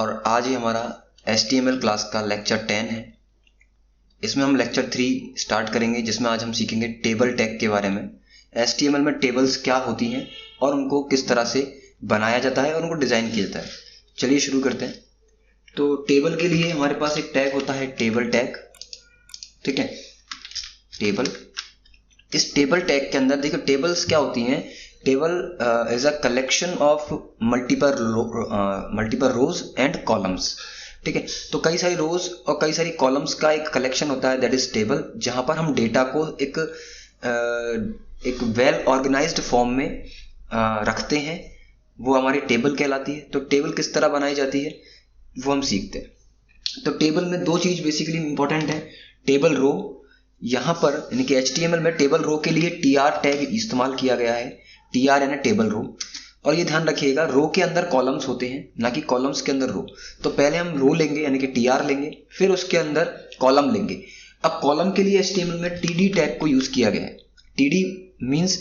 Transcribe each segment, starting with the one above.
और आज ही हमारा HTML क्लास का लेक्चर 10 है। इसमें हम लेक्चर 3 स्टार्ट करेंगे, जिसमें आज हम सीखेंगे टेबल टैग के बारे में। HTML में टेबल्स क्या होती हैं और उनको किस तरह से बनाया जाता है और उनको डिज़ाइन किया जाता है। चलिए शुरू करते हैं। तो टेबल के लिए हमारे पास एक टैग होता है, टेबल टैग। ठीक है, टेबल। इस टेबल टैग के अंदर देखो टेबल्स क्या होती हैं। Table is a collection of multiple rows and columns. ठीक है, तो कई सारी रोज और कई सारी कॉलम्स का एक कलेक्शन होता है, दैट इज टेबल, जहां पर हम डेटा को एक वेल ऑर्गेनाइज्ड फॉर्म में रखते हैं। वो हमारी टेबल कहलाती है। तो टेबल किस तरह बनाई जाती है वो हम सीखते हैं। तो टेबल में दो चीज बेसिकली इंपॉर्टेंट है, टेबल रो। यहाँ पर यानी कि HTML में टेबल रो के लिए TR टैग इस्तेमाल किया गया है। TR यानी टेबल रो। और ये ध्यान रखिएगा, रो के अंदर कॉलम्स होते हैं, ना कि कॉलम्स के अंदर रो। तो पहले हम रो लेंगे यानी कि TR लेंगे, फिर उसके अंदर कॉलम लेंगे। अब कॉलम के लिए HTML में TD टैग को यूज किया गया है। TD मीन्स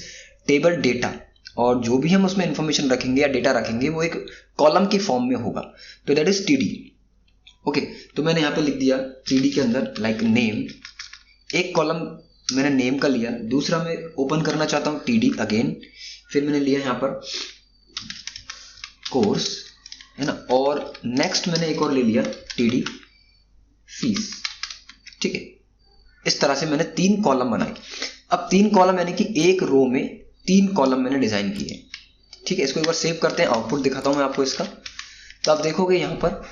टेबल डेटा, और जो भी हम उसमें इंफॉर्मेशन रखेंगे या डेटा रखेंगे वो एक कॉलम की फॉर्म में होगा। तो दैट इज TD। ओके, तो मैंने यहाँ पे लिख दिया TD के अंदर लाइक नेम। एक कॉलम मैंने नेम का लिया, दूसरा मैं ओपन करना चाहता हूँ TD अगेन। फिर मैंने लिया यहाँ पर कोर्स, है ना, और नेक्स्ट मैंने एक और ले लिया TD फीस। ठीक है, इस तरह से मैंने 3 कॉलम बनाए। अब 3 कॉलम यानी कि एक रो में 3 कॉलम मैंने डिजाइन किए। ठीक है, इसको एक बार सेव करते हैं, आउटपुट दिखाता हूं मैं आपको इसका। तो आप देखोगे यहाँ पर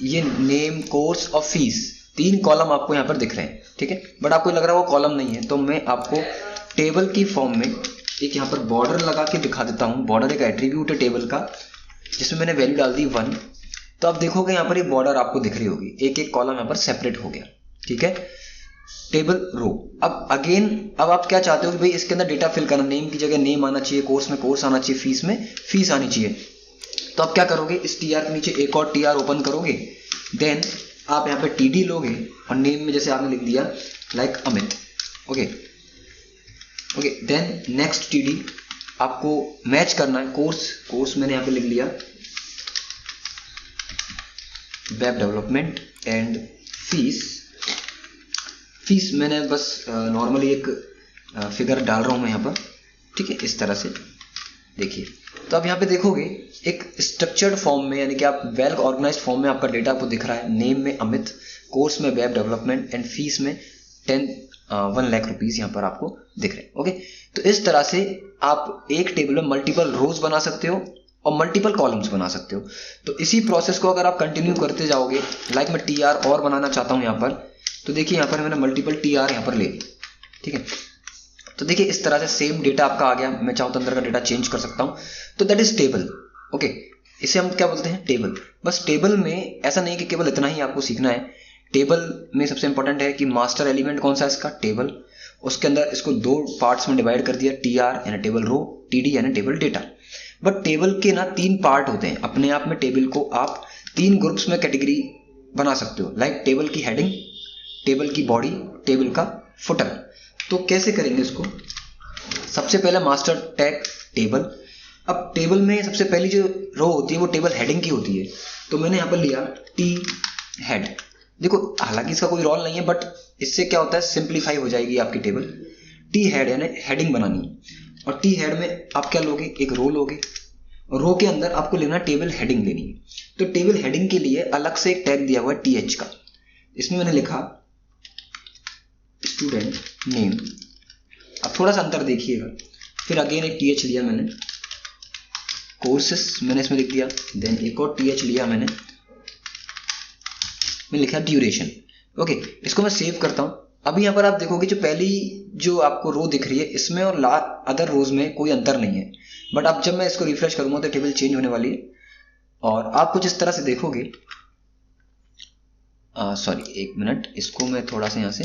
ये नेम, कोर्स और फीस 3 कॉलम आपको यहाँ पर दिख रहे हैं। ठीक है, बट आपको लग रहा है वो कॉलम नहीं है, तो मैं आपको टेबल की फॉर्म में एक यहाँ पर बॉर्डर लगा के दिखा देता हूँ। बॉर्डर एक एट्रीब्यूट है टेबल का, जिसमें मैंने वैल्यू डाल दी 1। तो आप देखोगे यहाँ पर ये बॉर्डर आपको दिख रही होगी, एक एक कॉलम यहाँ पर सेपरेट हो गया। ठीक है, टेबल रो। अब अगेन अब आप क्या चाहते हो कि भाई इसके अंदर डेटा फिल करना, नेम की जगह नेम आना चाहिए, कोर्स में कोर्स आना चाहिए, फीस में फीस आनी चाहिए। तो आप क्या करोगे, इस TR के नीचे एक और TR ओपन करोगे, देन आप यहाँ पे TD लोगे और नेम में जैसे आपने लिख दिया like Amit. Okay okay, then next TD आपको मैच करना है कोर्स मैंने यहाँ पे लिख लिया वेब डेवलपमेंट, एंड फीस मैंने बस नॉर्मली एक फिगर डाल रहा हूं मैं यहाँ पर। ठीक है, इस तरह से देखिए। तो आप यहाँ पे देखोगे एक स्ट्रक्चर्ड फॉर्म में, यानी कि आप वेल ऑर्गेनाइज्ड फॉर्म में आपका डेटा आपको दिख रहा है। नेम में अमित, कोर्स में वेब डेवलपमेंट, एंड फीस में 1 लाख रुपीज यहाँ पर आपको दिख रहे हैं। ओके, तो इस तरह से आप एक टेबल में मल्टीपल रोज बना सकते हो और मल्टीपल कॉलम्स बना सकते हो। तो इसी प्रोसेस को अगर आप कंटिन्यू करते जाओगे, लाइक मैं TR और बनाना चाहता हूं यहाँ पर, तो देखिए यहाँ पर मैंने मल्टीपल TR यहाँ पर ले ली। ठीक है, तो देखिए इस तरह से सेम डेटा आपका आ गया। मैं चाहूँ तो अंदर का डेटा चेंज कर सकता हूँ। तो दैट इज टेबल। ओके, इसे हम क्या बोलते हैं, टेबल। बस टेबल में ऐसा नहीं कि केवल इतना ही आपको सीखना है। टेबल में सबसे इंपॉर्टेंट है कि मास्टर एलिमेंट कौन सा है इसका, टेबल। उसके अंदर इसको 2 पार्ट्स में डिवाइड कर दिया, TR यानी टेबल रो, TD यानी टेबल डेटा। बट टेबल के ना 3 पार्ट होते हैं। अपने आप में टेबल को आप 3 ग्रुप्स में कैटेगरी बना सकते हो, लाइक टेबल की हेडिंग, टेबल की बॉडी, टेबल का फुटर। तो कैसे करेंगे इसको, सबसे पहले मास्टर टैग टेबल। अब टेबल में सबसे पहली जो रो होती है वो टेबल हेडिंग की होती है। तो मैंने यहाँ पर लिया T हेड। देखो हालांकि इसका कोई रोल नहीं है, बट इससे क्या होता है, सिंप्लीफाई हो जाएगी आपकी टेबल। T हेड यानी हेडिंग बनानी है, और T हेड में आप क्या लोगे, एक रो लोगे, और रो के अंदर आपको लेना टेबल हेडिंग लेनी है। तो टेबल हेडिंग के लिए अलग से एक टैग दिया हुआ है TH का। इसमें मैंने लिखा स्टूडेंट नेम। अब थोड़ा सा अंतर देखिएगा, फिर अगेन एक TH लिया मैंने, कोर्सेस मैंने इसमें लिख दिया, देन एक और TH लिया मैंने लिखा ड्यूरेशन। ओके, इसको मैं सेव करता हूं। अभी यहाँ पर आप देखोगे जो पहली जो आपको रो दिख रही है, इसमें और अदर रोज में कोई अंतर नहीं है। बट अब जब मैं इसको रिफ्रेश करूंगा तो टेबल चेंज होने वाली है, और आप कुछ इस तरह से देखोगे। सॉरी, एक मिनट, इसको मैं थोड़ा सा यहाँ से,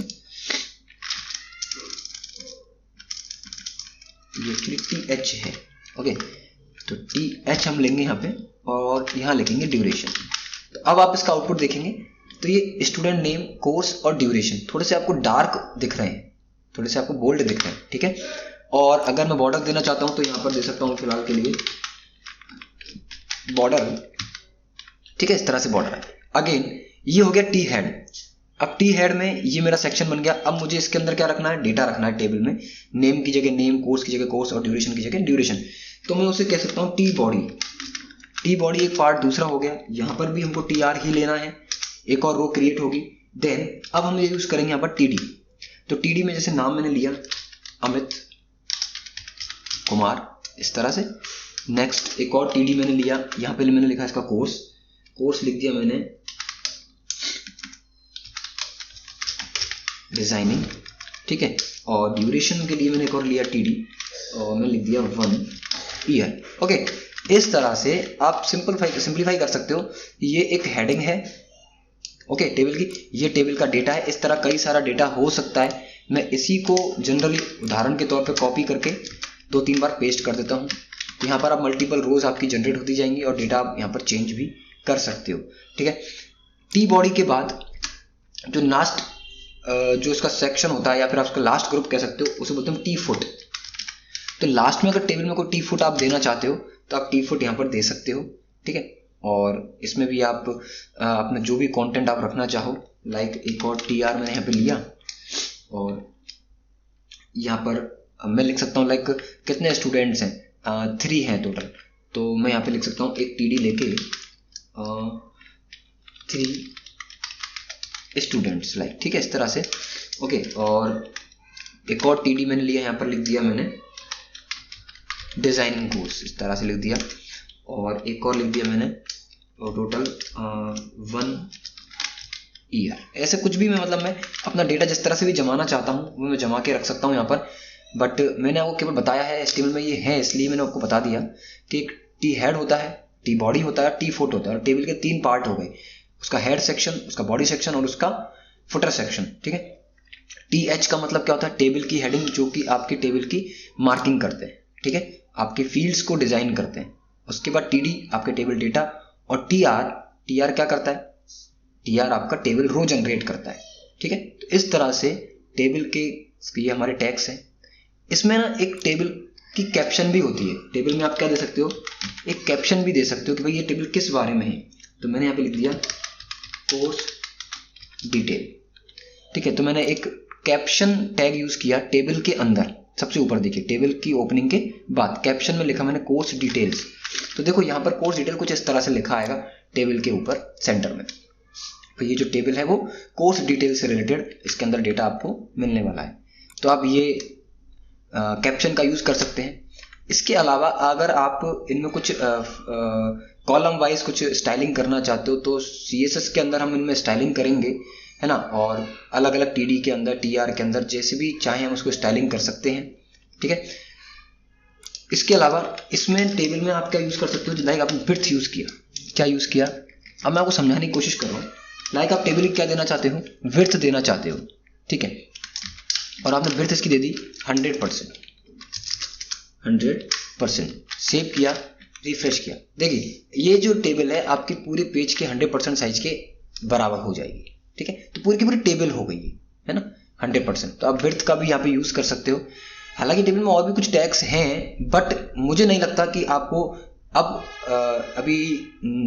ये TH है। ओके, तो TH हम लेंगे यहाँ पे और यहाँ लिखेंगे ड्यूरेशन। तो अब आप इसका आउटपुट देखेंगे तो ये स्टूडेंट नेम, कोर्स और ड्यूरेशन थोड़े से आपको डार्क दिख रहे हैं, थोड़े से आपको बोल्ड दिख रहे हैं। ठीक है, और अगर मैं बॉर्डर देना चाहता हूं तो यहाँ पर दे सकता हूँ फिलहाल के लिए बॉर्डर ठीक है, इस तरह से बॉर्डर है। अगेन ये हो गया टी हेड। अब टी हेड में ये मेरा सेक्शन बन गया। अब मुझे इसके अंदर क्या रखना है, डेटा रखना है टेबल में, नेम की जगह नेम, कोर्स की जगह कोर्स और ड्यूरेशन की जगह ड्यूरेशन। तो मैं उसे कह सकता हूँ टी बॉडी। टी बॉडी एक पार्ट दूसरा हो गया। यहाँ पर भी हमको टी आर ही लेना है, एक और रो क्रिएट होगी। देन अब हम ये यूज करेंगे यहाँ पर टी डी। तो टी डी में जैसे नाम मैंने लिया अमित कुमार, इस तरह से। नेक्स्ट एक और टी डी मैंने लिया, यहाँ पे मैंने लिखा इसका कोर्स, कोर्स लिख दिया मैंने डिजाइनिंग, ठीक है। और ड्यूरेशन के लिए मैंने एक और लिया टी डी और मैं लिख दिया 1 ईयर। ओके, इस तरह से आप सिंप्लीफाई कर सकते हो। ये एक हेडिंग है, ओके, टेबल की, ये टेबल का डेटा है। इस तरह कई सारा डेटा हो सकता है। मैं इसी को जनरली उदाहरण के तौर पे कॉपी करके 2-3 बार पेस्ट कर देता हूँ। तो यहाँ पर आप मल्टीपल रोज आपकी जनरेट होती जाएंगी और डेटा आप यहाँ पर चेंज भी कर सकते हो, ठीक है। टी बॉडी के बाद जो लास्ट जो इसका सेक्शन होता है या फिर आप उसका लास्ट ग्रुप कह सकते हो, उसे बोलते हैं टी फुट। तो लास्ट में अगर टेबल में कोई टी फुट आप देना चाहते हो तो आप टी फुट यहाँ पर दे सकते हो, ठीक है। और इसमें भी आप अपना जो भी कंटेंट आप रखना चाहो, लाइक एक और टी आर मैंने यहाँ पे लिया और यहाँ पर मैं लिख सकता हूँ लाइक कितने स्टूडेंट्स हैं, 3 हैं टोटल। तो मैं यहाँ पे लिख सकता हूँ एक टी डी लेके 3 स्टूडेंट्स, लाइक, ठीक है, इस तरह से। ओके, और एक और टी डी मैंने लिया, यहाँ पर लिख दिया मैंने डिजाइनिंग कोर्स, इस तरह से लिख दिया। और एक और लिख दिया मैंने टोटल 1 ईयर। ऐसे कुछ भी मैं अपना डेटा जिस तरह से भी जमाना चाहता हूँ वो मैं जमा के रख सकता हूँ यहाँ पर। बट मैंने आपको केवल बताया है HTML में ये है, इसलिए मैंने आपको बता दिया कि एक टी हेड होता है, टी बॉडी होता है, टी फुट होता है। और टेबल के 3 पार्ट हो गए, उसका हेड सेक्शन, उसका बॉडी सेक्शन और उसका फुटर सेक्शन, ठीक है। टी एच का मतलब क्या होता है, टेबल की हेडिंग, जो कि आपकी टेबल की मार्किंग करते हैं, ठीक है, आपके फील्ड्स को डिजाइन करते हैं। उसके बाद टी डी आपके टेबल डेटा, और टी आर क्या करता है, टी आर आपका टेबल रो जनरेट करता है, ठीक है। तो इस तरह से टेबल के ये हमारे टैग्स हैं। इसमें ना एक टेबल की कैप्शन भी होती है। टेबल में आप क्या दे सकते हो, एक कैप्शन भी दे सकते हो कि भाई ये टेबल किस बारे में है। तो मैंने यहाँ पे लिख दिया कोर्स डिटेल, ठीक है। तो मैंने एक कैप्शन टैग यूज किया टेबल के अंदर, सबसे ऊपर देखिए टेबल की ओपनिंग के बाद कैप्शन में लिखा मैंने कोर्स डिटेल्स। तो देखो यहाँ पर कोर्स डिटेल कुछ इस तरह से लिखा आएगा टेबल के ऊपर सेंटर में। तो ये जो टेबल है वो कोर्स डिटेल से रिलेटेड इसके अंदर डेटा आपको मिलने वाला है। तो आप ये कैप्शन का यूज कर सकते हैं। इसके अलावा अगर आप इनमें कुछ कॉलम वाइज कुछ स्टाइलिंग करना चाहते हो तो CSS के अंदर हम इनमें स्टाइलिंग करेंगे, है ना। और अलग अलग TD के अंदर, TR के अंदर, जैसे भी चाहे हम उसको स्टाइलिंग कर सकते हैं, ठीक है। इसके अलावा इसमें टेबल में आप क्या यूज कर सकते हो, लाइक आपने विड्थ यूज किया, क्या यूज किया, अब मैं आपको समझाने की कोशिश कर रहा हूँ। लाइक आप टेबल क्या देना चाहते हो, विड्थ देना चाहते हो, ठीक है। और आपने विड्थ इसकी दे दी 100%, सेव किया, रिफ्रेश किया। देखिए ये जो टेबल है आपकी पूरे पेज के 100% साइज के बराबर हो जाएगी, ठीक है। तो पूरी की पूरी टेबल हो गई है ना 100%। तो आप विड्थ का भी यहाँ पे यूज कर सकते हो। हालांकि टेबल में और भी कुछ टैग्स हैं, बट मुझे नहीं लगता कि आपको अब अभी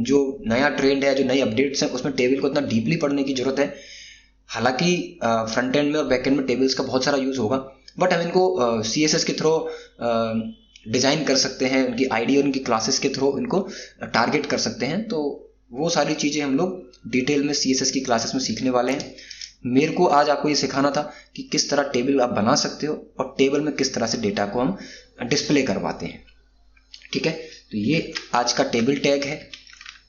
जो नया ट्रेंड है, जो नई अपडेट्स हैं, उसमें टेबल को इतना डीपली पढ़ने की जरूरत है। हालांकि फ्रंट एंड में और बैक एंड में टेबल्स का बहुत सारा यूज होगा, बट हम इनको CSS के थ्रू डिजाइन कर सकते हैं, उनकी आईडी और उनकी क्लासेस के थ्रू इनको टारगेट कर सकते हैं। तो वो सारी चीजें हम लोग डिटेल में CSS की क्लासेस में सीखने वाले हैं। मेरे को आज आपको ये सिखाना था कि किस तरह टेबल आप बना सकते हो और टेबल में किस तरह से डेटा को हम डिस्प्ले करवाते हैं, ठीक है। तो ये आज का टेबल टैग है,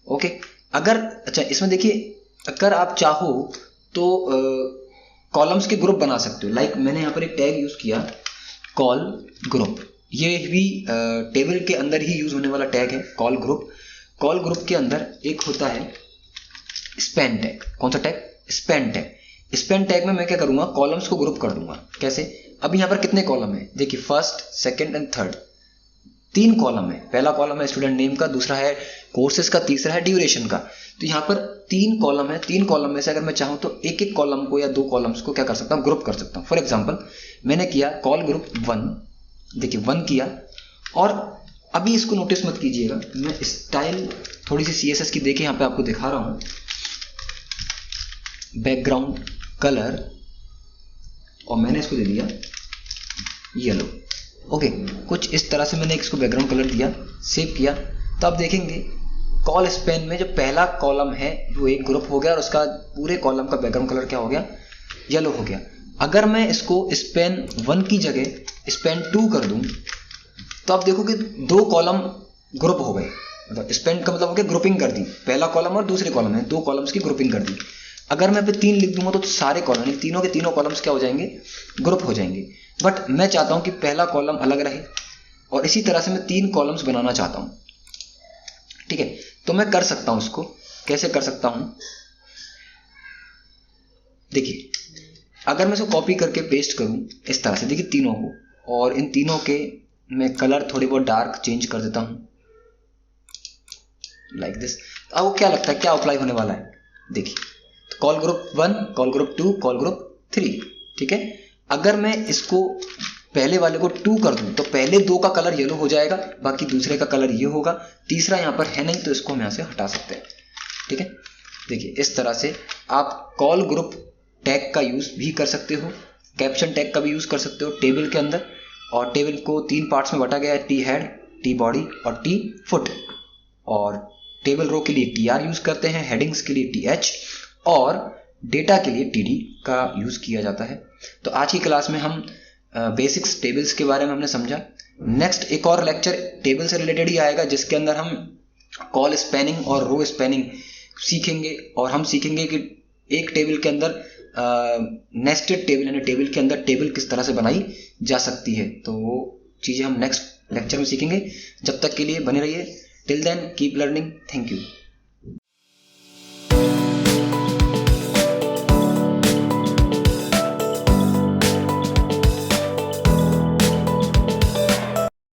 ओके। अगर अच्छा इसमें देखिए, अगर आप चाहो तो कॉलम्स के ग्रुप बना सकते हो। लाइक मैंने यहाँ पर एक टैग यूज किया कॉल ग्रुप, ये भी टेबल के अंदर ही यूज होने वाला टैग है कॉल ग्रुप। कॉल ग्रुप के अंदर एक होता है स्पैन टैग। कौन सा tag, span tag. Span tag में मैं क्या करूंगा, कॉलम्स को ग्रुप कर दूंगा। कैसे, अब यहाँ पर कितने कॉलम है, देखिए first, second and third, 3 column है। पहला कॉलम है स्टूडेंट नेम का, दूसरा है कोर्सेज का, तीसरा है ड्यूरेशन का। तो यहाँ पर 3 कॉलम है। 3 कॉलम में से अगर मैं चाहूँ तो एक एक कॉलम को या 2 कॉलम्स को क्या कर सकता हूँ, ग्रुप कर सकता हूँ। फॉर एग्जाम्पल मैंने किया कॉल ग्रुप 1, देखिए 1 किया, और अभी इसको नोटिस मत कीजिएगा, मैं स्टाइल थोड़ी सी CSS की देके यहाँ पे आपको दिखा रहा हूँ। बैकग्राउंड कलर, और मैंने इसको दे दिया येलो। ओके, कुछ इस तरह से मैंने इसको बैकग्राउंड कलर दिया, सेव किया। तो आप देखेंगे कॉल स्पैन में जो पहला कॉलम है वो एक ग्रुप हो गया और उसका पूरे कॉलम का बैकग्राउंड कलर क्या हो गया, येलो हो गया। अगर मैं इसको स्पैन 1 की जगह स्पैन 2 कर दूं तो आप देखोगे 2 कॉलम ग्रुप हो गए। मतलब स्पैन का मतलब हो गया ग्रुपिंग कर दी, पहला कॉलम और दूसरे कॉलम है, 2 कॉलम्स की ग्रुपिंग कर दी। अगर मैं पे 3 लिख दूंगा तो सारे कॉलम, तीनों के तीनों कॉलम्स क्या हो जाएंगे, ग्रुप हो जाएंगे। बट मैं चाहता हूं कि पहला कॉलम अलग रहे और इसी तरह से मैं 3 कॉलम्स बनाना चाहता हूं। ठीक है, तो मैं कर सकता हूं इसको। कैसे कर सकता हूं, देखिए अगर मैं इसको कॉपी करके पेस्ट करूं इस तरह से, देखिए तीनों को, और इन तीनों के मैं कलर थोड़ी बहुत डार्क चेंज कर देता हूं लाइक दिस। आपको क्या लगता है क्या अप्लाई होने वाला है, देखिए call group 1, call group 2, call group 3। ठीक है, अगर मैं इसको पहले वाले को 2 कर दूं तो पहले 2 का कलर येलो हो जाएगा, बाकी दूसरे का कलर ये होगा, तीसरा यहां पर है नहीं तो इसको हम यहां से हटा सकते हैं। ठीक है, देखिए इस तरह से आप कॉल ग्रुप टैग का यूज भी कर सकते हो, कैप्शन टैग का भी यूज कर सकते हो टेबल के अंदर। और टेबल को 3 पार्ट्स में बांटा गया है, टी हेड, टी बॉडी और टी फुट। और टेबल रो के लिए TR यूज करते हैं, हेडिंग्स के लिए TH और डेटा के लिए TD का यूज किया जाता है। तो आज की क्लास में हम बेसिक्स टेबल्स के बारे में हमने समझा। नेक्स्ट एक और लेक्चर टेबल से रिलेटेड ही आएगा जिसके अंदर हम कॉल स्पैनिंग और रो स्पैनिंग सीखेंगे, और हम सीखेंगे कि एक टेबल के अंदर नेस्टेड टेबल यानी टेबल के अंदर टेबल किस तरह से बनाई जा सकती है। तो वो चीजें हम नेक्स्ट लेक्चर में सीखेंगे। जब तक के लिए बने रहिए। Till then keep learning. Thank you.